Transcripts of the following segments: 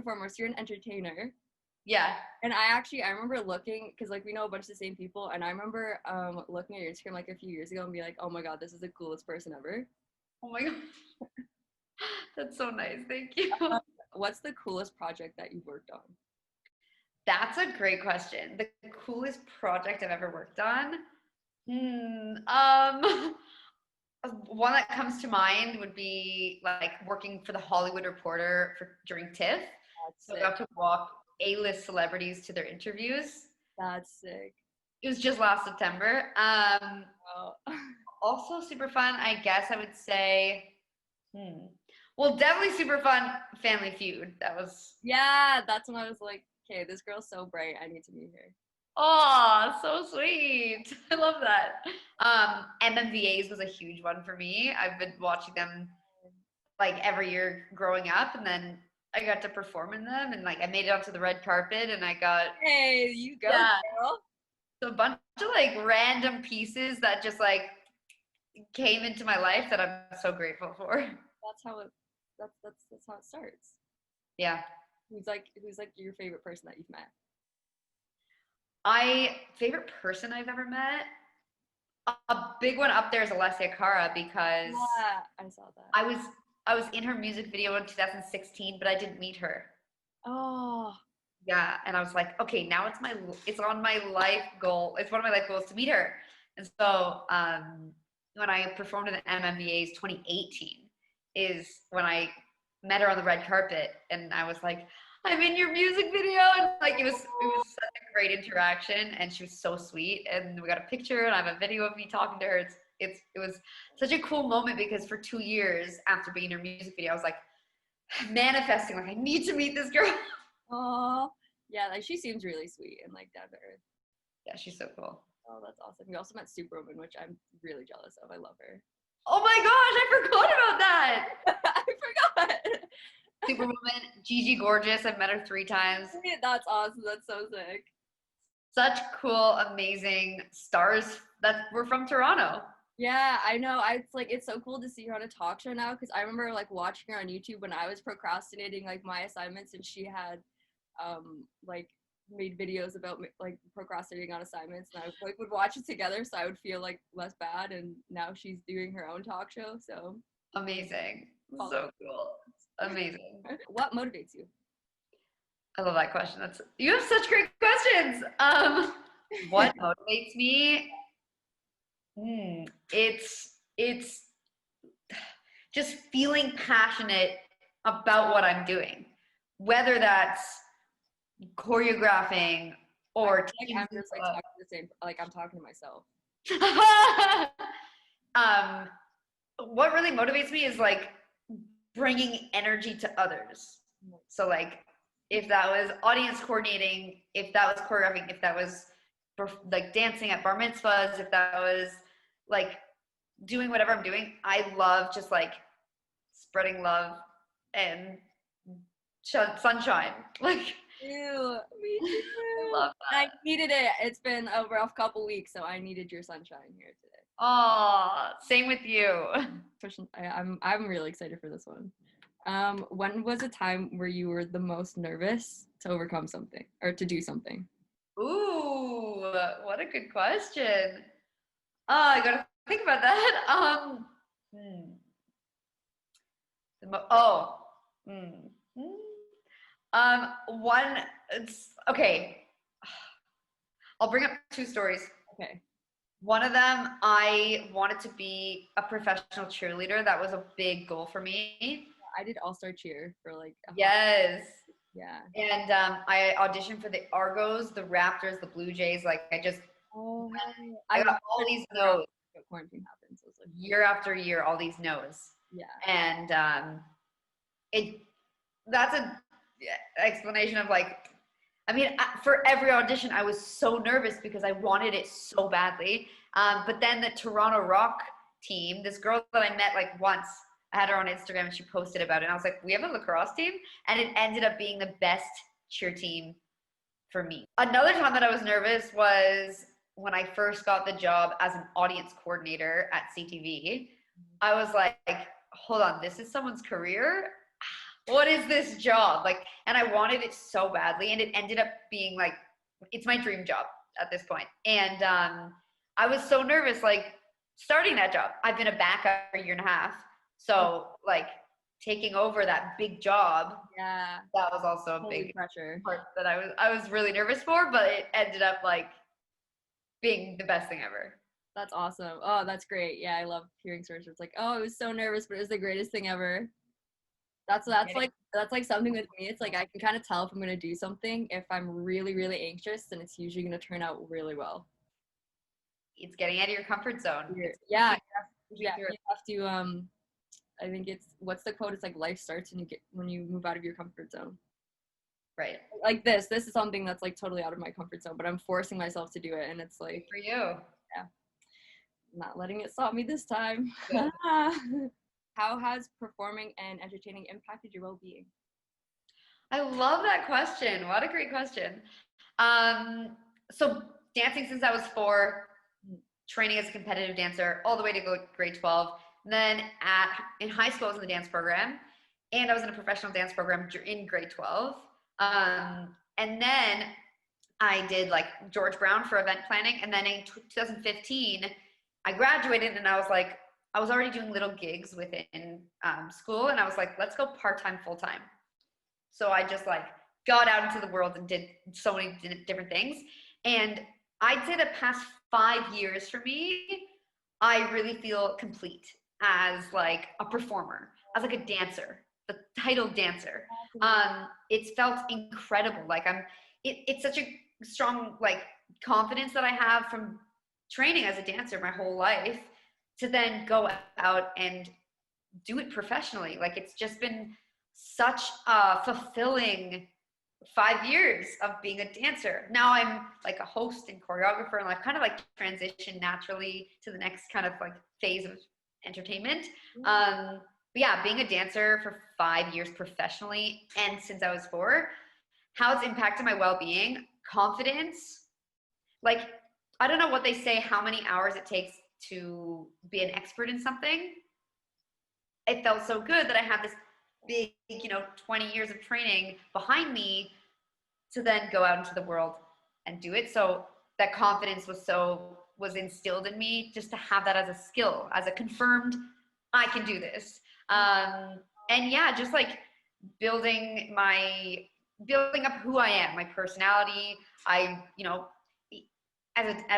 foremost, you're an entertainer. Yeah. And I remember looking, because like we know a bunch of the same people, and I remember looking at your Instagram like a few years ago and be like, oh my god, this is the coolest person ever. Oh my god. That's so nice. Thank you. What's the coolest project that you've worked on? That's a great question. The coolest project I've ever worked on? One that comes to mind would be like working for the Hollywood Reporter during TIFF. So I got to walk A-list celebrities to their interviews. That's sick. It was just last September. Also super fun, I guess I would say. Well, definitely super fun, Family Feud. That was. Yeah, that's when I was like, okay, this girl's so bright. I need to meet her. Oh, so sweet. I love that. MMVAs was a huge one for me. I've been watching them like every year growing up, and then I got to perform in them, and like I made it onto the red carpet, and I got. Hey, you go, girl. So a bunch of like random pieces that just like came into my life that I'm so grateful for. That's how it starts. Yeah. Who's like your favorite person that you've met? Favorite person I've ever met? A big one up there is Alessia Cara, because yeah, I saw that. I was in her music video in 2016, but I didn't meet her. Oh. Yeah, and I was like, okay, now it's on my life goal. It's one of my life goals to meet her. And so when I performed in the MMVA's 2018 is when I met her on the red carpet, and I was like, I'm in your music video, and like it was such a great interaction, and she was so sweet, and we got a picture, and I have a video of me talking to her. It was such a cool moment, because for 2 years after being in her music video, I was like manifesting, like I need to meet this girl. Oh, yeah, like she seems really sweet and like down to earth. Yeah, she's so cool. Oh, that's awesome. We also met Superwoman, which I'm really jealous of. I love her. Oh my gosh, I forgot about that. I forgot. Superwoman, Gigi Gorgeous. I've met her 3 times. That's awesome. That's so sick. Such cool, amazing stars that were from Toronto. Yeah, I know. It's so cool to see her on a talk show now, because I remember like watching her on YouTube when I was procrastinating like my assignments, and she had like made videos about like procrastinating on assignments, and I would watch it together, so I would feel like less bad. And now she's doing her own talk show, so amazing. So cool. Amazing. What motivates you? I love that question. You have such great questions. What motivates me? It's just feeling passionate about what I'm doing, whether that's choreographing or I'm just like talking the same, like I'm talking to myself. What really motivates me is like bringing energy to others. So like if that was audience coordinating, if that was choreographing, if that was like dancing at bar mitzvahs, if that was like doing whatever I'm doing, I love just like spreading love and sunshine. Like, ew, me too. I love that. I needed it. It's been a rough couple weeks, so I needed your sunshine here today. Oh, same with you. I'm really excited for this one. When was a time where you were the most nervous to overcome something or to do something? Ooh, what a good question. I gotta think about that. Okay. I'll bring up 2 stories. Okay. One of them, I wanted to be a professional cheerleader. That was a big goal for me. I did all-star cheer for like yes. Yeah. And I auditioned for the Argos, the Raptors, the Blue Jays. Like I got all these no's. Quarantine happens. So like, year after year, all these no's. Yeah. And that's an explanation of like, I mean, for every audition, I was so nervous because I wanted it so badly. But then the Toronto Rock team, this girl that I met like once, I had her on Instagram and she posted about it. And I was like, we have a lacrosse team? And it ended up being the best cheer team for me. Another time that I was nervous was when I first got the job as an audience coordinator at CTV. I was like, hold on, this is someone's career? what is this job? Like, and I wanted it so badly, and it ended up being like, it's my dream job at this point. And I was so nervous, like starting that job. I've been a backup for a year and a half. So like taking over that big job, Yeah. that was also a Holy big pressure. part that I was really nervous for, but it ended up like being the best thing ever. That's awesome. Oh, that's great. Yeah, I love hearing stories where it's like, oh, I was so nervous, but it was the greatest thing ever. That's like something with me. It's like I can kind of tell if I'm gonna do something. If I'm really, really anxious, then it's usually gonna turn out really well. It's getting out of your comfort zone. It's Yeah, pushing yeah. through You have to I think it's what's the quote? It's like life starts when you move out of your comfort zone. right. Like this is something that's like totally out of my comfort zone, but I'm forcing myself to do it, and it's like, Good for you. yeah, not letting it stop me this time. Good. How has performing and entertaining impacted your well-being? I love that question. What a great question. So dancing since I was 4, training as a competitive dancer all the way to grade 12. And then in high school, I was in the dance program, and I was in a professional dance program in grade 12. And then I did like George Brown for event planning. And then in 2015, I graduated, and I was like, I was already doing little gigs within school, and I was like, let's go part-time, full-time. So I just like got out into the world and did so many different things. And I'd say the past 5 years for me, I really feel complete as like a performer, as like a dancer, the title dancer. It's felt incredible. Like it's such a strong like confidence that I have from training as a dancer my whole life to then go out and do it professionally. Like it's just been such a fulfilling 5 years of being a dancer. Now I'm like a host and choreographer, and I've kind of like transitioned naturally to the next kind of like phase of entertainment. But yeah, being a dancer for 5 years professionally, and since I was 4, how it's impacted my well-being, confidence. Like, I don't know what they say, how many hours it takes to be an expert in something. It felt so good that I had this big, 20 years of training behind me to then go out into the world and do it. So that confidence was instilled in me, just to have that as a skill, as a confirmed, I can do this. And yeah, just like building up who I am, my personality. As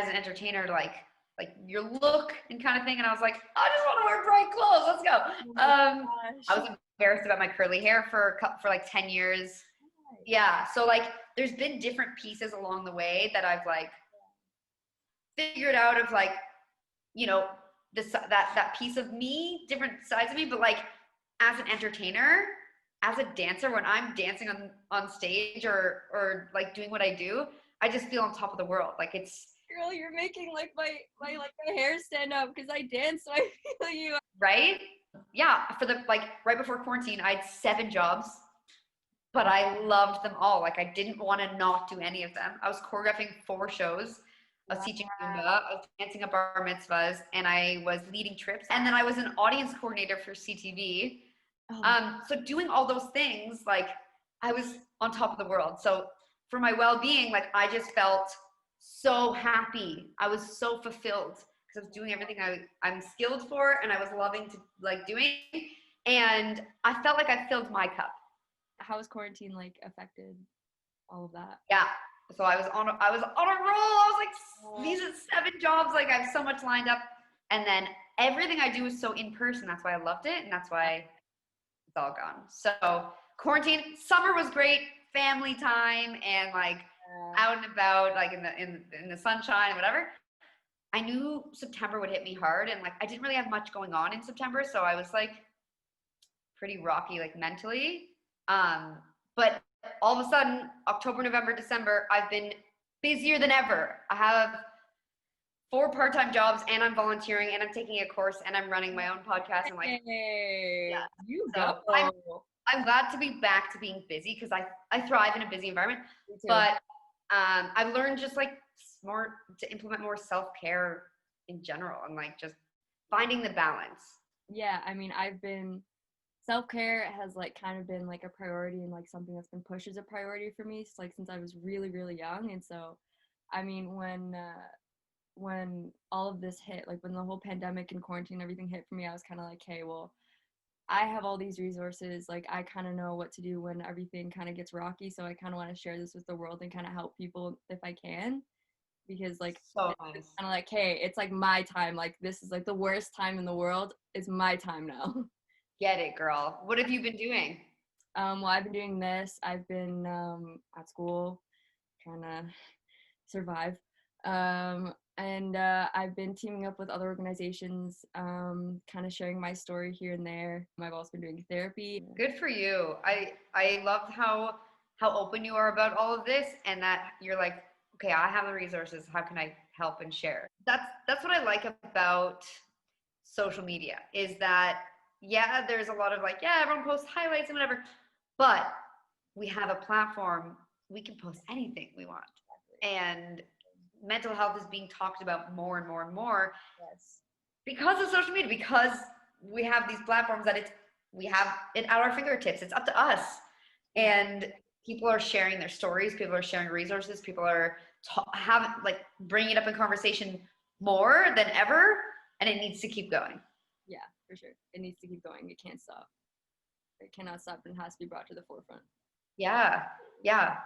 an entertainer, like your look and kind of thing. And I was like, I just want to wear bright clothes. Let's go. I was embarrassed about my curly hair for like 10 years. Yeah. So like, there's been different pieces along the way that I've like figured out of like, that piece of me, different sides of me. But like, as an entertainer, as a dancer, when I'm dancing on stage or like doing what I do, I just feel on top of the world. Like it's, Girl, you're making like my hair stand up because I dance, so I feel you. right? Yeah, for the like right before quarantine, I had 7 jobs, but I loved them all. Like I didn't want to not do any of them. I was choreographing 4 shows. I was teaching Zumba, I was dancing at bar mitzvahs, and I was leading trips. And then I was an audience coordinator for CTV. So doing all those things, like I was on top of the world. So for my well-being, like I just felt so happy. I was so fulfilled because I was doing everything I'm skilled for, and I was loving to like doing. And I felt like I filled my cup. How has quarantine like affected all of that? Yeah. So I was on a roll. I was like, these are 7 jobs. Like I have so much lined up. And then everything I do is so in person. That's why I loved it. And that's why it's all gone. So quarantine, summer was great. Family time and like out and about, like in the sunshine and whatever. I knew September would hit me hard, and like I didn't really have much going on in September, so I was like pretty rocky, like mentally. But all of a sudden, October, November, December, I've been busier than ever. I have 4 part-time jobs, and I'm volunteering, and I'm taking a course, and I'm running my own podcast. And like, yeah, you so go. I'm glad to be back to being busy because I thrive in a busy environment. But I've learned just like more to implement more self-care in general, and like just finding the balance. Yeah, I mean, I've been self-care has like kind of been like a priority and like something that's been pushed as a priority for me like since I was really really young. And so I mean when all of this hit, like when the whole pandemic and quarantine and everything hit for me, I was kind of like, hey, well, I have all these resources, like I kind of know what to do when everything kind of gets rocky, so I kind of want to share this with the world and kind of help people if I can, because like So it's nice. kind of like, hey, it's like my time, like this is like the worst time in the world, it's my time now. Get it, girl. What have you been doing? Well, I've been doing this. I've been at school trying to survive. And I've been teaming up with other organizations, kind of sharing my story here and there. I've also been doing therapy. Good for you. I love how open you are about all of this, and that you're like, okay, I have the resources. How can I help and share? That's what I like about social media is that yeah, there's a lot of like, yeah, everyone posts highlights and whatever, but we have a platform, we can post anything we want. And mental health is being talked about more and more and more Yes. because of social media, because we have these platforms that we have it at our fingertips. It's up to us. And people are sharing their stories, people are sharing resources, people are having like bringing it up in conversation more than ever, and it needs to keep going. Yeah, for sure. It needs to keep going. It can't stop. It cannot stop and has to be brought to the forefront. Yeah, yeah.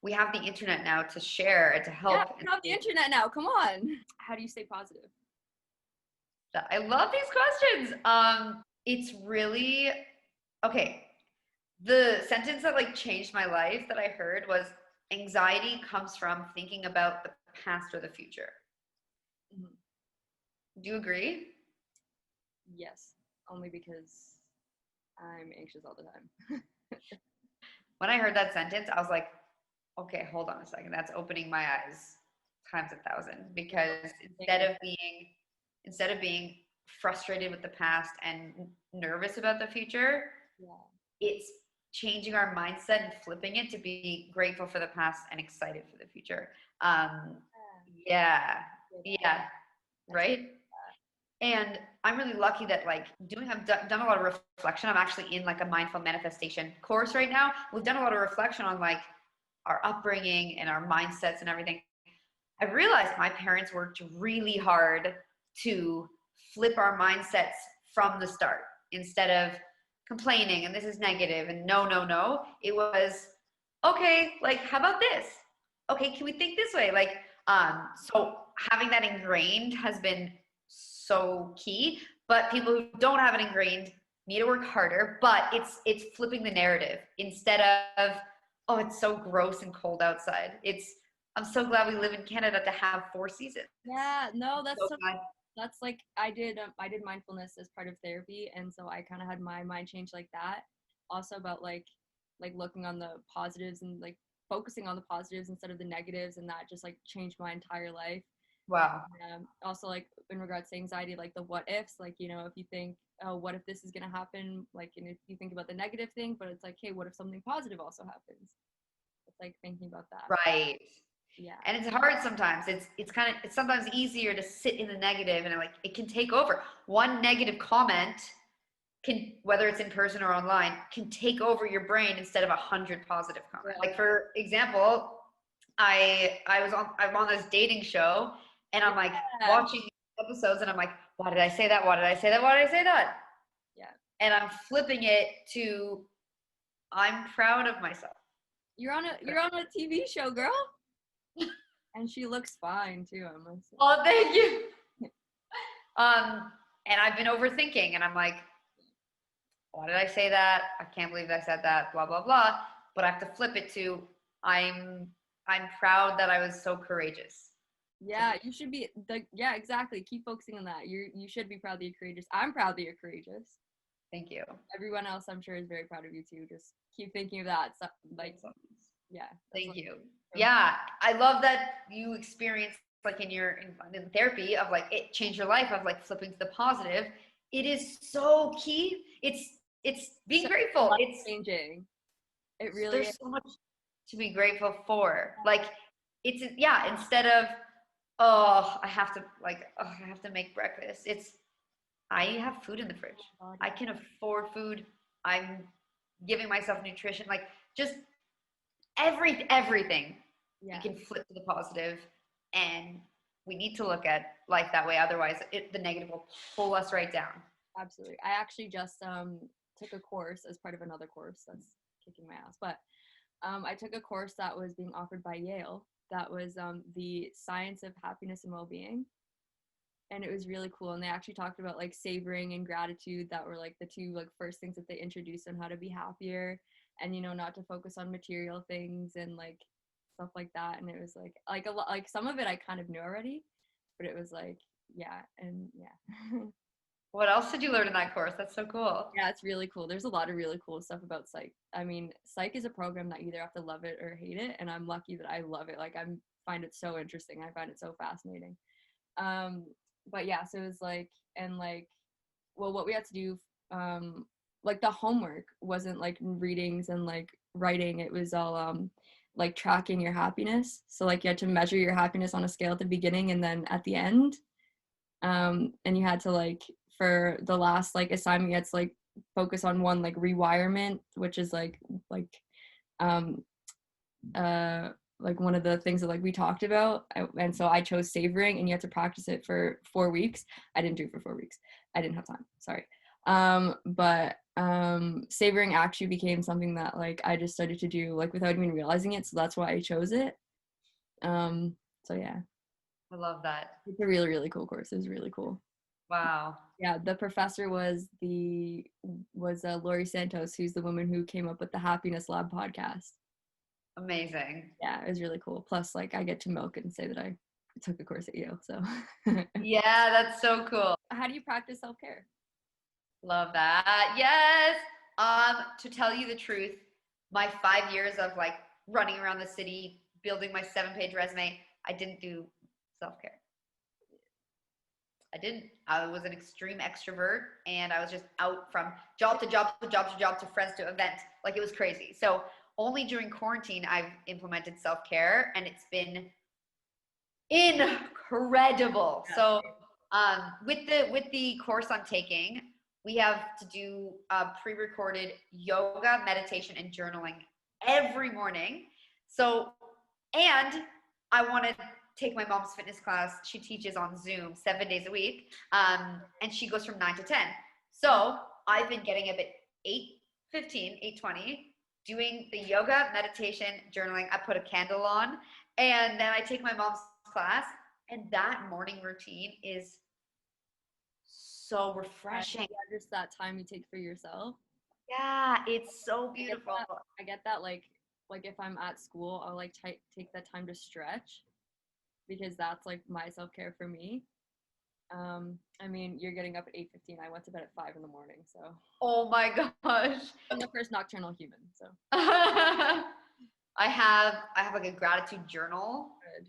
We have the internet now to share and to help. Yeah, we have the internet now. Come on. How do you stay positive? I love these questions. It's really okay. The sentence that like changed my life that I heard was anxiety comes from thinking about the past or the future. Mm-hmm. Do you agree? Yes, only because I'm anxious all the time. When I heard that sentence, I was like, okay, hold on a second. That's opening my eyes times 1,000 because instead of being frustrated with the past and nervous about the future, Yeah. it's changing our mindset and flipping it to be grateful for the past and excited for the future. Yeah, yeah, right. And I'm really lucky that like I've done a lot of reflection. I'm actually in like a mindful manifestation course right now. We've done a lot of reflection on like our upbringing and our mindsets and everything. I realized my parents worked really hard to flip our mindsets from the start instead of complaining and this is negative and no, no, no. It was okay, like how about this? Okay, can we think this way? Like, so having that ingrained has been so key. But people who don't have it ingrained need to work harder. But it's flipping the narrative instead of, oh, it's so gross and cold outside. I'm so glad we live in Canada to have 4 seasons. Yeah, no, So glad. that's like I did mindfulness as part of therapy, and so I kind of had my mind change like that. Also about like looking on the positives and like focusing on the positives instead of the negatives, and that just like changed my entire life. Wow. Also like in regards to anxiety, like the what ifs, like if you think, oh, what if this is gonna happen, like, and if you think about the negative thing, but it's like, hey, what if something positive also happens? It's like thinking about that. Right. Yeah. And it's hard sometimes. It's sometimes easier to sit in the negative and it can take over. One negative comment can, whether it's in person or online, can take over your brain instead of 100 positive comments. Like for example, I'm on this dating show and I'm like watching episodes and I'm like, why did I say that? Why did I say that? Why did I say that? Yeah. And I'm flipping it to I'm proud of myself. You're on a TV show, girl. And she looks fine too, I must say. Oh, thank you. And I've been overthinking and I'm like, why did I say that? I can't believe I said that, blah, blah, blah. But I have to flip it to I'm proud that I was so courageous. Yeah, you should be yeah, exactly. Keep focusing on that. You should be proud that you're courageous. I'm proud that you're courageous. Thank you. Everyone else I'm sure is very proud of you too. Just keep thinking of that. So, like yeah. Thank you. Yeah. I love that you experienced like in therapy of like it changed your life of like flipping to the positive. It is so key. It's being so grateful. It's changing. It really there's so much to be grateful for. Like it's instead of I have to make breakfast. I have food in the fridge. I can afford food. I'm giving myself nutrition, like just everything. Yeah. You can flip to the positive, and we need to look at life that way. Otherwise, the negative will pull us right down. Absolutely. I actually just took a course as part of another course that's kicking my ass, but I took a course that was being offered by Yale. That was the science of happiness and well-being, and it was really cool. And they actually talked about like savoring and gratitude. That were like the two like first things that they introduced on how to be happier, and not to focus on material things and like stuff like that. And it was like a lot, like some of it I kind of knew already, but it was like yeah. What else did you learn in that course? That's so cool. Yeah, it's really cool. There's a lot of really cool stuff about psych. I mean, psych is a program that you either have to love it or hate it, and I'm lucky that I love it. Like I find it so interesting. I find it so fascinating. Um, but yeah, so it was like, and like, well, what we had to do, like the homework wasn't like readings and like writing. It was all like tracking your happiness. So like you had to measure your happiness on a scale at the beginning and then at the end. And you had to like for the last like assignment you had to like focus on one like rewirement, which is um like one of the things that like we talked about. And so I chose savoring, and you had to practice it for 4 weeks. I didn't do it for 4 weeks. I didn't have time, sorry. But savoring actually became something that like I just started to do like without even realizing it, so that's why I chose it. So yeah, I love that. it's a really, really cool course. It was really cool. Wow. Yeah, the professor was Laurie Santos, who's the woman who came up with the Happiness Lab podcast. Amazing. Yeah, it was really cool. Plus, like, I get to milk and say that I took a course at Yale. So, Yeah, that's so cool. how do you practice self-care? Love that. Yes. To tell you the truth, my 5 years of like running around the city, building my 7-page resume, I didn't do self-care. I didn't. I was an extreme extrovert, and I was just out from job to job to job to job to friends to event. Like it was crazy. So only during quarantine I've implemented self-care, and it's been incredible. So with the course I'm taking, we have to do pre-recorded yoga, meditation, and journaling every morning. So, and I want to take my mom's fitness class. She teaches on Zoom 7 days a week, and she goes from 9 to 10. So I've been getting up at 8:15, 8:20, doing the yoga, meditation, journaling. I put a candle on, and then I take my mom's class, and that morning routine is so refreshing. Yeah, just that time you take for yourself. Yeah, it's so beautiful. I get that like if I'm at school, I'll like take that time to stretch, because that's like my self-care for me. I mean, you're getting up at 8:15. I went to bed at 5 in the morning, so Oh my gosh. I'm the first nocturnal human. So I have like a gratitude journal good.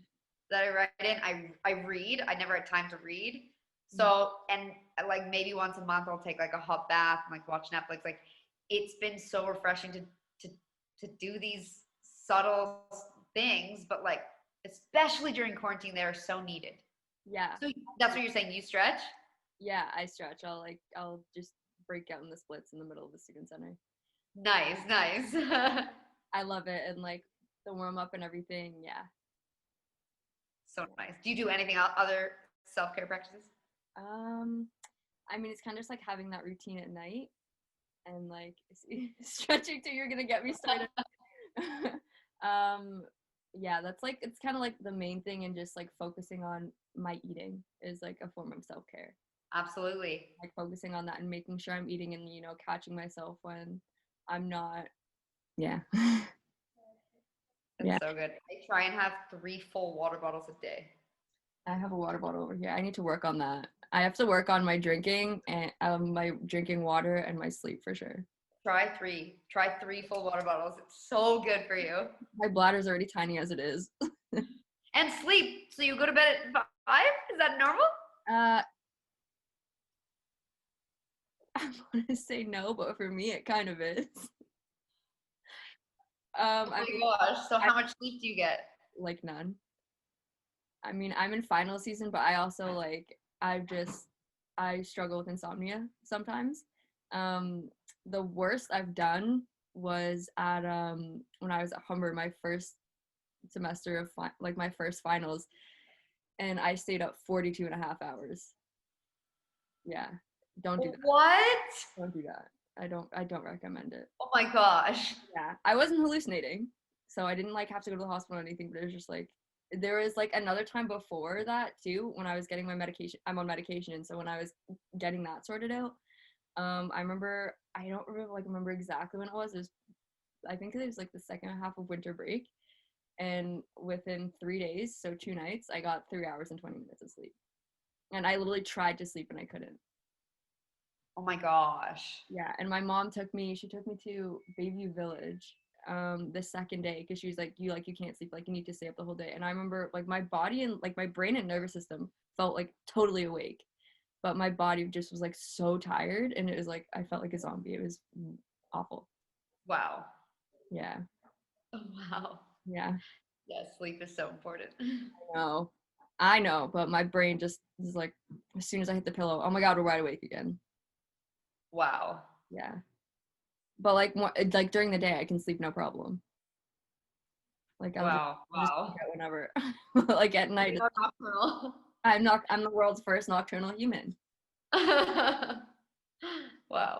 that I write in. I read. I never had time to read. So, and like maybe once a month I'll take like a hot bath and like watch Netflix. Like it's been so refreshing to do these subtle things, but like especially during quarantine, they are so needed. Yeah. So that's what you're saying. You stretch? Yeah, I stretch. I'll just break out in the splits in the middle of the student center. Nice, nice. I love it, and like the warm up and everything. Yeah. So nice. Do you do anything other self-care practices? I mean, it's kind of just like having that routine at night, and like stretching too. You're gonna get me started. Yeah, that's like it's kind of like the main thing, and just like focusing on my eating is like a form of self-care. Absolutely. Like focusing on that and making sure I'm eating, and catching myself when I'm not. Yeah. That's Yeah. so good. I try and have 3 full water bottles a day. I have a water bottle over here. I need to work on that. I have to work on my drinking and my drinking water and my sleep for sure. Try 3. Try 3 full water bottles. It's so good for you. My bladder's already tiny as it is. And sleep. So you go to bed at 5? Is that normal? I want to say no, but for me it kind of is. Oh my gosh. So how much sleep do you get? Like none. I mean, I'm in final season, but I also like I struggle with insomnia sometimes. The worst I've done was at when I was at Humber, my first semester of like my first finals, and I stayed up 42 and a half hours. Yeah, don't do that. What? Don't do that. I don't recommend it. Oh my gosh. Yeah, I wasn't hallucinating, so I didn't like have to go to the hospital or anything, but it was just like there was like another time before that too when I was getting my medication. I'm on medication, so when I was getting that sorted out, I remember I don't remember exactly when it was. It was, I think it was like the second half of winter break, and within 3 days, so 2 nights, I got 3 hours and 20 minutes of sleep, and I literally tried to sleep and I couldn't. Oh my gosh. Yeah, and my mom she took me to Bayview Village the second day because she was like, you can't sleep, like you need to stay up the whole day. And I remember like my body and like my brain and nervous system felt like totally awake, but my body just was like so tired, and it was like I felt like a zombie. It was awful. Wow. Yeah. Oh, wow. Yeah. Yeah, sleep is so important. No, I know, but my brain just is like, as soon as I hit the pillow, oh my god, we're wide awake again. Wow. Yeah, but like during the day, I can sleep no problem. Like Wow. I'll just Wow. wake out whenever. Like at night, You're nocturnal. I'm the world's first nocturnal human. Wow.